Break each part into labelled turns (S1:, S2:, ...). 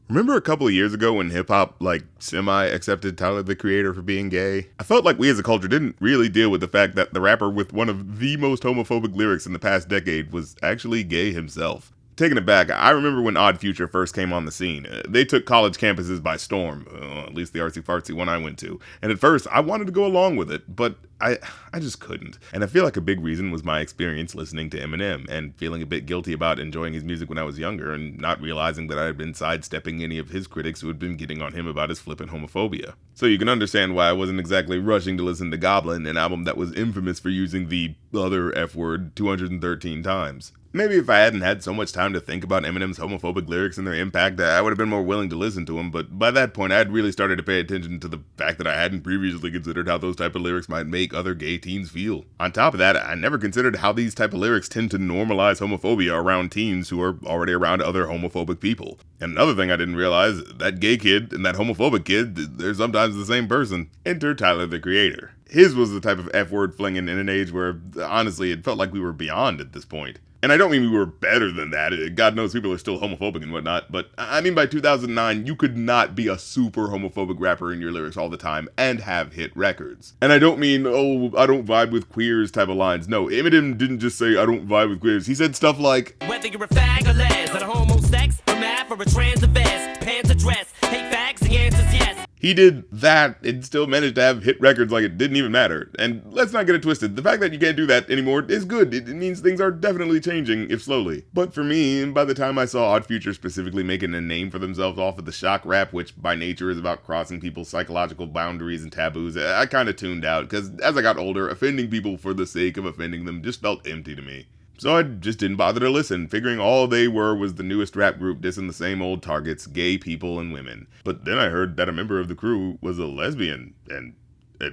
S1: Remember a couple of years ago when hip-hop, semi-accepted Tyler, the Creator, for being gay? I felt like we as a culture didn't really deal with the fact that the rapper with one of the most homophobic lyrics in the past decade was actually gay himself. Taking it back, I remember when Odd Future first came on the scene. They took college campuses by storm, at least the artsy-fartsy one I went to. And at first, I wanted to go along with it, but I just couldn't. And I feel like a big reason was my experience listening to Eminem and feeling a bit guilty about enjoying his music when I was younger and not realizing that I had been sidestepping any of his critics who had been getting on him about his flippant homophobia. So you can understand why I wasn't exactly rushing to listen to Goblin, an album that was infamous for using the other F word 213 times. Maybe if I hadn't had so much time to think about Eminem's homophobic lyrics and their impact, I would have been more willing to listen to him, but by that point I had really started to pay attention to the fact that I hadn't previously considered how those type of lyrics might make other gay teens feel. On top of that, I never considered how these type of lyrics tend to normalize homophobia around teens who are already around other homophobic people. And another thing I didn't realize, that gay kid and that homophobic kid, they're sometimes the same person. Enter Tyler, the Creator. His was the type of F-word flinging in an age where, honestly, it felt like we were beyond at this point. And I don't mean we were better than that. God knows people are still homophobic and whatnot, but I mean by 2009, you could not be a super homophobic rapper in your lyrics all the time and have hit records. And I don't mean, oh, I don't vibe with queers type of lines. No, Eminem didn't just say, I don't vibe with queers. He said stuff like,
S2: whether you're a fag or les, or a homo sex, or math, or a trans or vest, pants or dress, hate fags, the answer's yes.
S1: He did that and still managed to have hit records like it didn't even matter. And let's not get it twisted. The fact that you can't do that anymore is good. It means things are definitely changing, if slowly. But for me, by the time I saw Odd Future specifically making a name for themselves off of the shock rap, which by nature is about crossing people's psychological boundaries and taboos, I kind of tuned out, because as I got older, offending people for the sake of offending them just felt empty to me. So I just didn't bother to listen, figuring all they were was the newest rap group dissing the same old targets, gay people and women. But then I heard that a member of the crew was a lesbian, and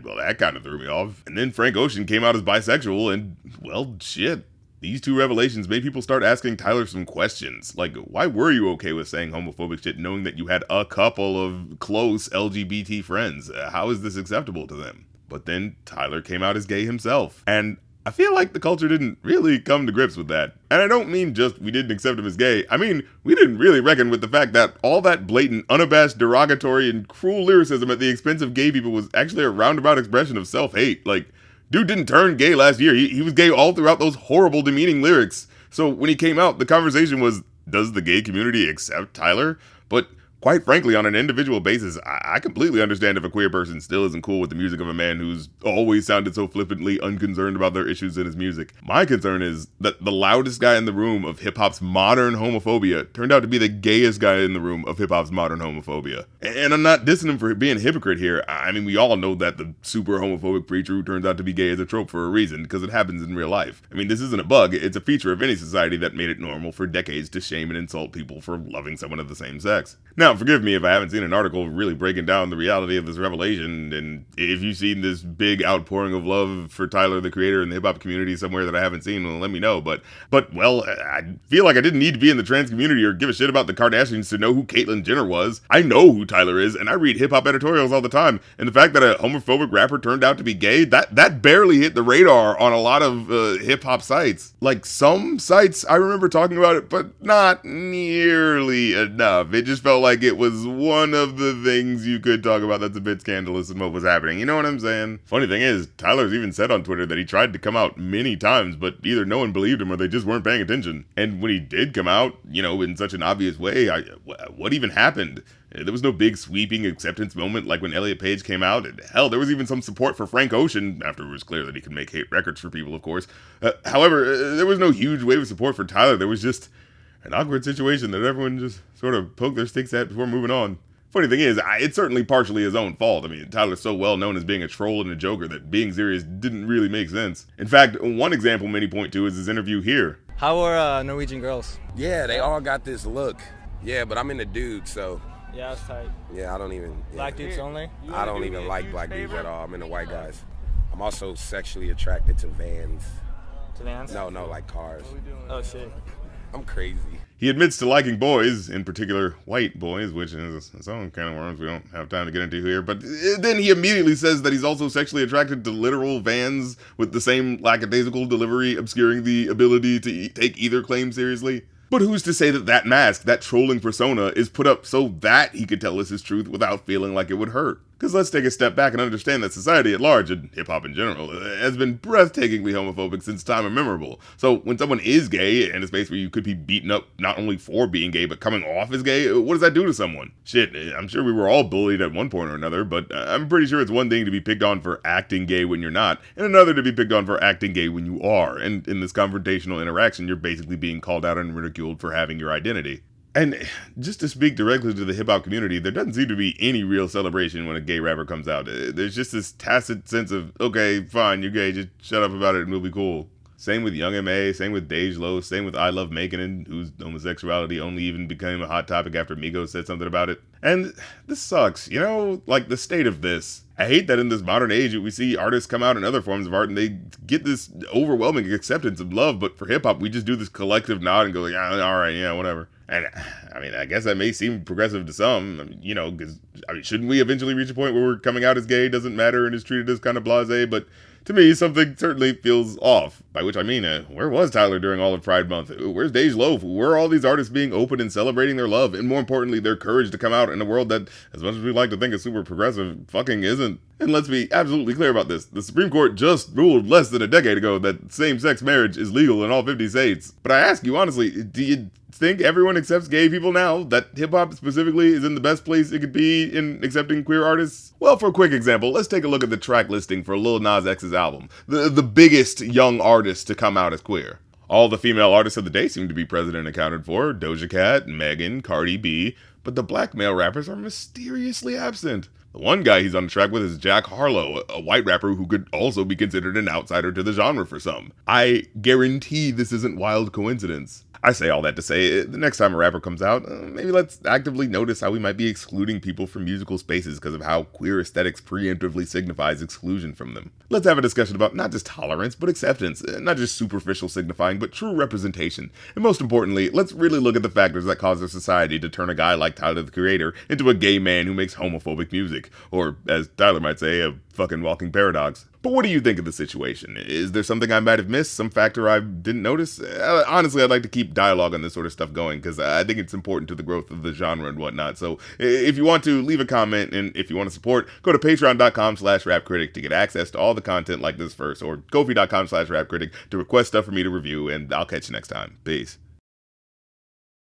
S1: well, that kind of threw me off. And then Frank Ocean came out as bisexual, and, well, shit. These two revelations made people start asking Tyler some questions, like, why were you okay with saying homophobic shit knowing that you had a couple of close LGBT friends? How is this acceptable to them? But then Tyler came out as gay himself, and I feel like the culture didn't really come to grips with that. And I don't mean just we didn't accept him as gay. I mean, we didn't really reckon with the fact that all that blatant, unabashed, derogatory, and cruel lyricism at the expense of gay people was actually a roundabout expression of self-hate. Like, dude didn't turn gay last year. He was gay all throughout those horrible, demeaning lyrics. So when he came out, the conversation was, does the gay community accept Tyler? But quite frankly, on an individual basis, I completely understand if a queer person still isn't cool with the music of a man who's always sounded so flippantly unconcerned about their issues in his music. My concern is that the loudest guy in the room of hip-hop's modern homophobia turned out to be the gayest guy in the room of hip-hop's modern homophobia. And I'm not dissing him for being a hypocrite here. I mean, we all know that the super homophobic preacher who turns out to be gay is a trope for a reason, because it happens in real life. I mean, this isn't a bug. It's a feature of any society that made it normal for decades to shame and insult people for loving someone of the same sex. Now, forgive me if I haven't seen an article really breaking down the reality of this revelation, and if you've seen this big outpouring of love for Tyler, the Creator, in the hip-hop community somewhere that I haven't seen, well, let me know. But well, I feel like I didn't need to be in the trans community or give a shit about the Kardashians to know who Caitlyn Jenner was. I know who Tyler is, and I read hip-hop editorials all the time, and the fact that a homophobic rapper turned out to be gay, that barely hit the radar on a lot of hip-hop sites. Like, some sites, I remember talking about it, but not nearly enough. It just felt like it was one of the things you could talk about that's a bit scandalous in what was happening. You know what I'm saying? Funny thing is, Tyler's even said on Twitter that he tried to come out many times, but either no one believed him or they just weren't paying attention. And when he did come out, you know, in such an obvious way, what even happened? There was no big sweeping acceptance moment like when Elliot Page came out. And hell, there was even some support for Frank Ocean, after it was clear that he could make hate records for people, of course. However, there was no huge wave of support for Tyler. There was just an awkward situation that everyone just sort of poked their sticks at before moving on. Funny thing is, it's certainly partially his own fault. I mean, Tyler's so well known as being a troll and a joker that being serious didn't really make sense. In fact, one example many point to is his interview here.
S3: How are Norwegian girls?
S4: Yeah, they all got this look. Yeah, but I'm into dudes, so.
S3: Yeah, that's tight.
S4: Yeah, I don't even.
S3: Black dudes only?
S4: I don't even like black dudes at all. I'm into white guys. I'm also sexually attracted to vans.
S3: To vans?
S4: No, like cars.
S3: Oh, shit.
S4: I'm crazy.
S1: He admits to liking boys, in particular white boys, which is its own kind of worms we don't have time to get into here. But then he immediately says that he's also sexually attracted to literal vans with the same lackadaisical delivery, obscuring the ability to take either claim seriously. But who's to say that that mask, that trolling persona, is put up so that he could tell us his truth without feeling like it would hurt? Because let's take a step back and understand that society at large, and hip-hop in general, has been breathtakingly homophobic since time immemorable. So when someone is gay in a space where you could be beaten up not only for being gay, but coming off as gay, what does that do to someone? Shit, I'm sure we were all bullied at one point or another, but I'm pretty sure it's one thing to be picked on for acting gay when you're not, and another to be picked on for acting gay when you are. And in this confrontational interaction, you're basically being called out and ridiculed for having your identity. And just to speak directly to the hip-hop community, there doesn't seem to be any real celebration when a gay rapper comes out. There's just this tacit sense of, okay, fine, you're gay, just shut up about it and we'll be cool. Same with Young M.A., same with Dej Loaf, same with I Love Making, whose homosexuality only even became a hot topic after Migos said something about it. And this sucks, you know, like the state of this. I hate that in this modern age we see artists come out in other forms of art and they get this overwhelming acceptance of love, but for hip-hop we just do this collective nod and go like, alright, yeah, whatever. And I mean, I guess that may seem progressive to some, I mean, you know, because shouldn't we eventually reach a point where we're coming out as gay doesn't matter and is treated as kind of blasé? But to me, something certainly feels off. By which I mean, where was Tyler during all of Pride Month? Where's Dej Loaf? Where are all these artists being open and celebrating their love? And more importantly, their courage to come out in a world that, as much as we like to think is super progressive, fucking isn't. And let's be absolutely clear about this. The Supreme Court just ruled less than a decade ago that same-sex marriage is legal in all 50 states. But I ask you honestly, do you think everyone accepts gay people now? That hip-hop specifically is in the best place it could be in accepting queer artists? Well, for a quick example, let's take a look at the track listing for Lil Nas X's album, the biggest young artist to come out as queer. All the female artists of the day seem to be present and accounted for: Doja Cat, Megan, Cardi B, but the black male rappers are mysteriously absent. The one guy he's on the track with is Jack Harlow, a white rapper who could also be considered an outsider to the genre for some. I guarantee this isn't wild coincidence. I say all that to say, the next time a rapper comes out, maybe let's actively notice how we might be excluding people from musical spaces because of how queer aesthetics preemptively signifies exclusion from them. Let's have a discussion about not just tolerance, but acceptance, not just superficial signifying, but true representation. And most importantly, let's really look at the factors that cause our society to turn a guy like Tyler, the Creator, into a gay man who makes homophobic music. Or, as Tyler might say, a fucking walking paradox. But what do you think of the situation? Is there something I might have missed? Some factor I didn't notice? Honestly, I'd like to keep dialogue on this sort of stuff going because I think it's important to the growth of the genre and whatnot. So if you want to, leave a comment, and if you want to support, go to patreon.com/rapcritic to get access to all the content like this first, or kofi.com/rapcritic to request stuff for me to review, and I'll catch you next time. Peace.